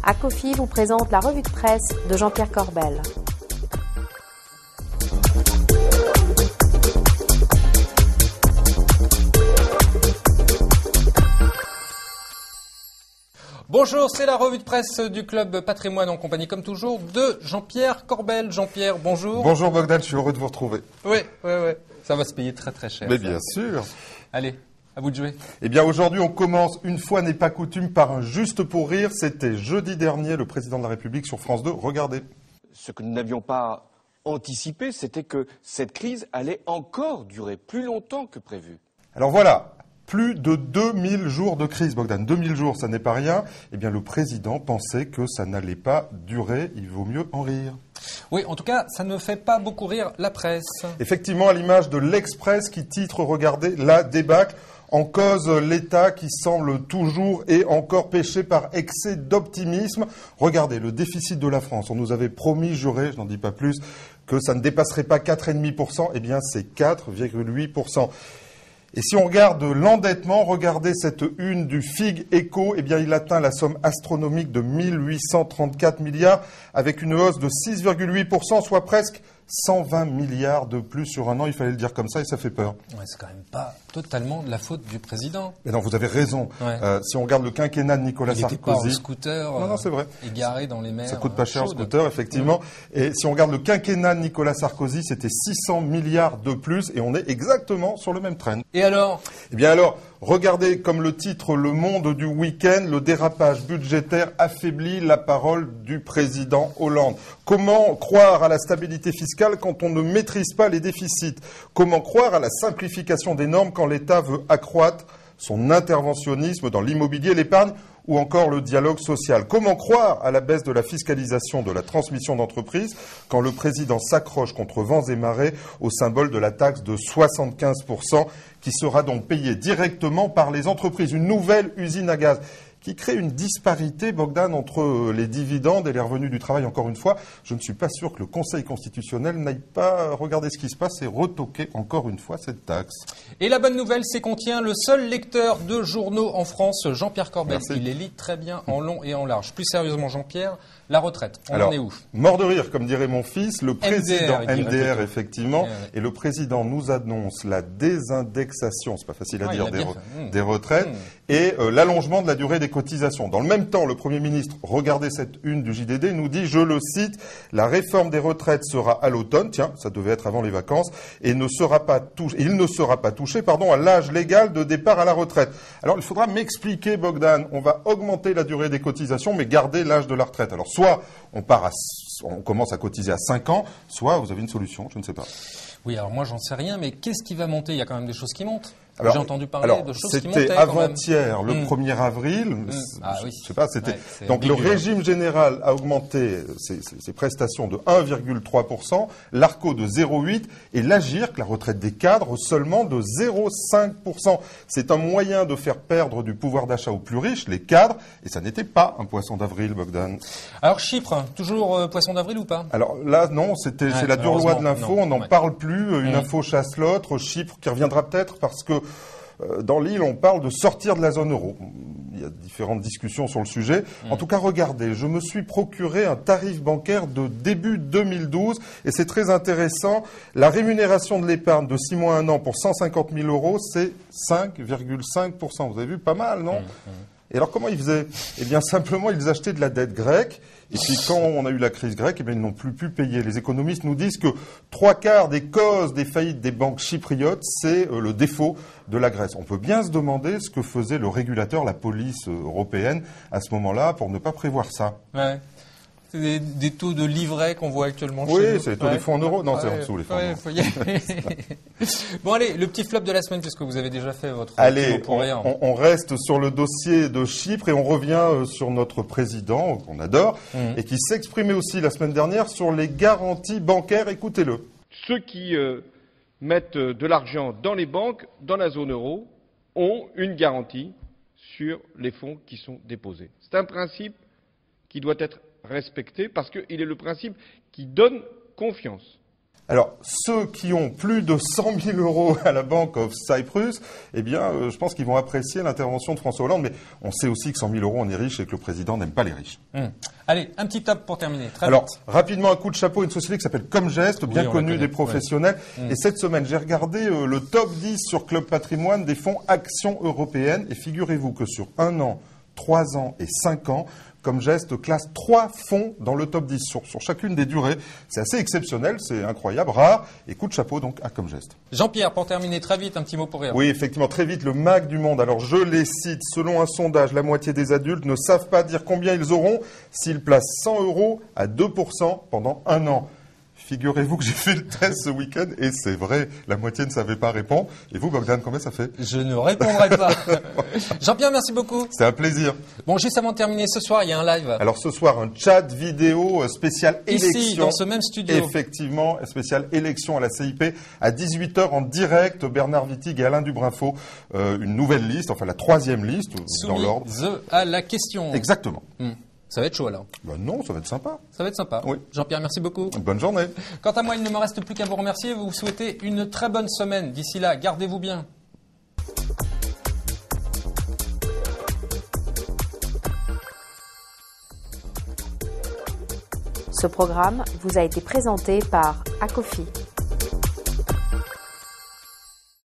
Acofi vous présente la revue de presse de Jean-Pierre Corbel. Bonjour, c'est la revue de presse du Club Patrimoine en compagnie, comme toujours, de Jean-Pierre Corbel. Jean-Pierre, bonjour. Bonjour Bogdan, je suis heureux de vous retrouver. Oui. Ça va se payer très très cher. Mais ça. bien sûr. Allez, à vous de jouer. Eh bien aujourd'hui on commence, une fois n'est pas coutume, par un juste pour rire. C'était jeudi dernier, le président de la République sur France 2. Regardez. Ce que nous n'avions pas anticipé, c'était que cette crise allait encore durer plus longtemps que prévu. Alors voilà. Plus de 2000 jours de crise, Bogdan. 2000 jours, ça n'est pas rien. Eh bien, le président pensait que ça n'allait pas durer. Il vaut mieux en rire. Oui, en tout cas, ça ne fait pas beaucoup rire la presse. Effectivement, à l'image de l'Express qui titre, regardez, la débâcle. En cause, l'État qui semble toujours et encore péché par excès d'optimisme. Regardez, le déficit de la France. On nous avait promis, juré, je n'en dis pas plus, que ça ne dépasserait pas 4,5%. Eh bien, c'est 4,8%. Et si on regarde l'endettement, regardez cette une du FIG Eco, eh bien il atteint la somme astronomique de 1834 milliards avec une hausse de 6,8%, soit presque 120 milliards de plus sur un an. Il fallait le dire comme ça et ça fait peur. Ouais, c'est quand même pas totalement de la faute du président. Mais non, vous avez raison. Ouais. Si on regarde le quinquennat de Nicolas Il était pas Sarkozy... en scooter, Non, c'est vrai. égaré dans les mers. Ça coûte pas cher un chaudes. scooter, effectivement. Et si on regarde le quinquennat de Nicolas Sarkozy, c'était 600 milliards de plus et on est exactement sur le même trend. Et alors ? Eh bien alors, regardez comme le titre Le Monde du week-end, le dérapage budgétaire affaiblit la parole du président Hollande. Comment croire à la stabilité fiscale quand on ne maîtrise pas les déficits? Comment croire à la simplification des normes quand l'État veut accroître son interventionnisme dans l'immobilier, l'épargne ou encore le dialogue social? Comment croire à la baisse de la fiscalisation de la transmission d'entreprise quand le président s'accroche contre vents et marées au symbole de la taxe de 75% qui sera donc payée directement par les entreprises? Une nouvelle usine à gaz qui crée une disparité, Bogdan, entre les dividendes et les revenus du travail. Encore une fois, je ne suis pas sûr que le Conseil constitutionnel n'aille pas regarder ce qui se passe et retoquer encore une fois cette taxe. Et la bonne nouvelle, c'est qu'on tient le seul lecteur de journaux en France, Jean-Pierre Corbel. Merci. Il les lit très bien en long et en large. Plus sérieusement, Jean-Pierre, la retraite, on Alors, en est où? Mort de rire, comme dirait mon fils, le président, il dirait MDR plutôt. effectivement, Ouais. et le président nous annonce la désindexation, c'est pas facile à Ah, dire, il a bien fait. des retraites, et l'allongement de la durée des cotisations. Dans le même temps, le Premier ministre, regardez cette une du JDD, nous dit, je le cite, la réforme des retraites sera à l'automne, tiens, ça devait être avant les vacances, et il ne sera pas touché à l'âge légal de départ à la retraite. Alors, il faudra m'expliquer, Bogdan, on va augmenter la durée des cotisations, mais garder l'âge de la retraite. Alors, soit on commence à cotiser à 5 ans, soit vous avez une solution, je ne sais pas. Oui, alors moi j'en sais rien, mais qu'est-ce qui va monter? Il y a quand même des choses qui montent. Alors, J'ai entendu parler de choses qui montaient c'était quand même. avant-hier, le 1er avril. Ah oui. Je sais pas, c'était. Ouais, c'est Donc le ambigu, régime général a augmenté ses prestations de 1,3%, l'ARCO de 0,8% et l'AGIRC, la retraite des cadres, seulement de 0,5%. C'est un moyen de faire perdre du pouvoir d'achat aux plus riches, les cadres, et ça n'était pas un poisson d'avril, Bogdan. Alors Chypre, toujours poisson d'avril ou pas? Alors là, non, c'est la dure loi de l'info, non, on n'en parle plus, une info chasse l'autre, Chypre qui reviendra peut-être parce que dans l'île, on parle de sortir de la zone euro. Il y a différentes discussions sur le sujet. En tout cas, regardez, je me suis procuré un tarif bancaire de début 2012 et c'est très intéressant. La rémunération de l'épargne de 6 mois à 1 an pour 150 000 euros, c'est 5,5%. Vous avez vu, pas mal, non? Et alors, comment ils faisaient? Eh bien, simplement, ils achetaient de la dette grecque. Et puis, quand on a eu la crise grecque, eh bien, ils n'ont plus pu payer. Les économistes nous disent que 3/4 des causes des faillites des banques chypriotes, c'est le défaut de la Grèce. On peut bien se demander ce que faisait le régulateur, la police européenne, à ce moment-là, pour ne pas prévoir ça. Ouais. C'est des taux de livret qu'on voit actuellement chez nous. Oui, c'est les taux des fonds en euros. Non, c'est en dessous, les fonds en euros. Faut y aller. Bon, allez, le petit flop de la semaine, puisque vous avez déjà fait votre... Allez, pour rien. on reste sur le dossier de Chypre et on revient sur notre président, qu'on adore, et qui s'exprimait aussi la semaine dernière sur les garanties bancaires. Écoutez-le. Ceux qui mettent de l'argent dans les banques, dans la zone euro, ont une garantie sur les fonds qui sont déposés. C'est un principe qui doit être respecté parce qu'il est le principe qui donne confiance. Alors, ceux qui ont plus de 100 000 euros à la Bank of Cyprus, eh bien, je pense qu'ils vont apprécier l'intervention de François Hollande. Mais on sait aussi que 100 000 euros, on est riche et que le président n'aime pas les riches. Allez, un petit top pour terminer. Très Alors, vite. rapidement, un coup de chapeau, une société qui s'appelle Comgest, bien on la connue connaît, des professionnels. ouais. Et cette semaine, j'ai regardé le top 10 sur Club Patrimoine des fonds Action Européenne. Et figurez-vous que sur 1 an, 3 ans et 5 ans, Comgest classe 3 fonds dans le top 10 sur chacune des durées. C'est assez exceptionnel, c'est incroyable, rare. Et coup de chapeau donc à Comgest. Jean-Pierre, pour terminer très vite, un petit mot pour rire. Oui, effectivement, très vite, le MAC du Monde. Alors, je les cite. Selon un sondage, la moitié des adultes ne savent pas dire combien ils auront s'ils placent 100 euros à 2% pendant 1 an. Figurez-vous que j'ai fait le test ce week-end et c'est vrai, la moitié ne savait pas répondre. Et vous, Bogdan, combien ça fait? Je ne répondrai pas. Jean-Pierre, merci beaucoup. C'est un plaisir. Bon, juste avant de terminer, ce soir, il y a un live. Alors ce soir, un chat vidéo spécial élection. Ici, dans ce même studio. Effectivement, spécial élection à la CIP à 18h en direct. Bernard Wittig et Alain Dubrinfo, une nouvelle liste, enfin la 3e liste dans l'ordre. Soumise à la question. Exactement. Ça va être chaud alors. Ben non, ça va être sympa. Ça va être sympa. Oui. Jean-Pierre, merci beaucoup. Bonne journée. Quant à moi, il ne me reste plus qu'à vous remercier. Vous souhaitez une très bonne semaine. D'ici là, gardez-vous bien. Ce programme vous a été présenté par Acofi.